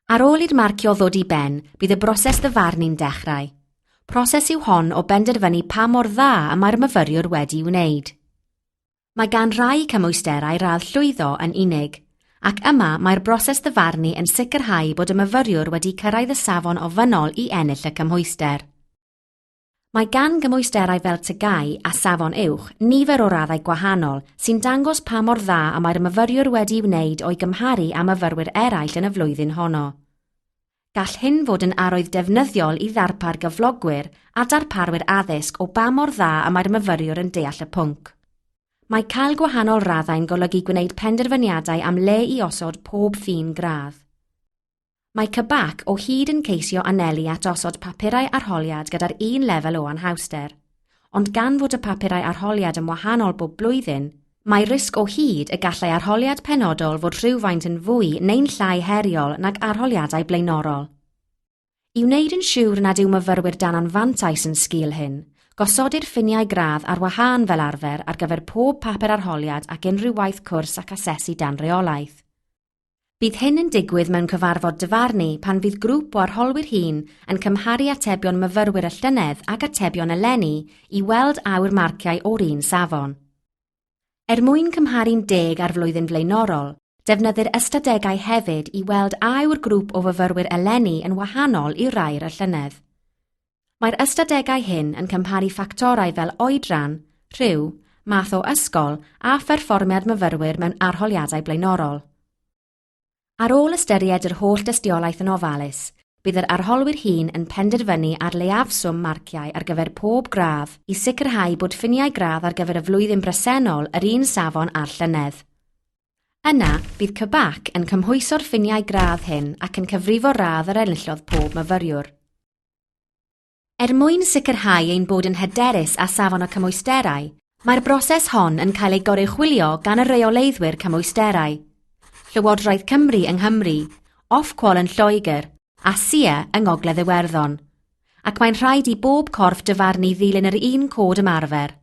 Ar ôl i'r marcio ddod i ben, bydd y broses ddyfarnu'n dechrau. Proses yw hon o benderfynu pa mor dda y mae'r myfyriwr wedi'i wneud. Mae gan rai cymwysterau radd llwyddo yn unig, ac yma mae'r broses ddyfarnu yn sicrhau bod y myfyriwr wedi cyrraedd y safon ofynnol i ennill y cymhwyster. Mae gan gymwysterau fel tygau a safon uwch nifer o raddau gwahanol sy'n dangos pa mor dda y mae'r myfyriwr wedi'i wneud o'i gymharu â myfyrwyr eraill yn y flwyddyn honno. Gall hyn fod yn arwydd defnyddiol i ddarpar gyflogwyr a darparwyr addysg o ba mor dda y mae'r myfyriwr yn deall y pwnc. Mae cael gwahanol raddau'n golygu gwneud penderfyniadau am le i osod pob ffin gradd. Mae CBAC o hyd yn ceisio anelu at osod papurau arholiad gyda'r un lefel o anhawster, ond gan fod y papurau arholiad yn wahanol bob blwyddyn, mae risg o hyd y gallai arholiad penodol fod rhywfaint yn fwy neu'n llai heriol nag arholiadau blaenorol. I wneud yn siŵr nad yw myfyrwyr dan anfantais yn sgil hyn, gosodir ffiniau gradd ar wahân fel arfer ar gyfer pob papur arholiad ac unrhyw waith cwrs ac asesu dan reolaeth. Bydd hyn yn digwydd mewn cyfarfod dyfarnu pan fydd grŵp o arholwyr hŷn yn cymharu atebion myfyrwyr y llynedd ac atebion eleni i weld awr marciau o'r un safon. Mwyn cymharu'n deg ar flwyddyn flaenorol, defnyddir ystadegau hefyd i weld awr grŵp o fyfyrwyr eleni yn wahanol i rai'r y llynedd. Mae'r ystadegau hyn yn cymharu ffactorau fel oedran, rhyw, math o ysgol a pherfformiad myfyrwyr mewn arholiadau blaenorol. Ar ôl ystyried yr holl dystiolaeth yn ofalus, bydd yr arholwyr hŷn yn penderfynu ar leiafswm marciau ar gyfer pob gradd i sicrhau bod ffiniau gradd ar gyfer y flwyddyn bresennol yr un safon a'r llynedd. Yna, bydd CBAC yn cymhwyso'r ffiniau gradd hyn ac yn cyfrifo radd yr enillodd pob myfyriwr. Mwyn sicrhau ein bod yn hyderus a safon y cymwysterau, mae'r broses hon yn cael ei goruchwylio gan y reoleiddwyr cymwysterau, Llywodraeth Cymru yng Nghymru, Ofqual yn Lloegr a SIA yng Ngogledd Iwerddon, ac mae'n rhaid i bob corff dyfarnu ddilyn yr un cod ymarfer.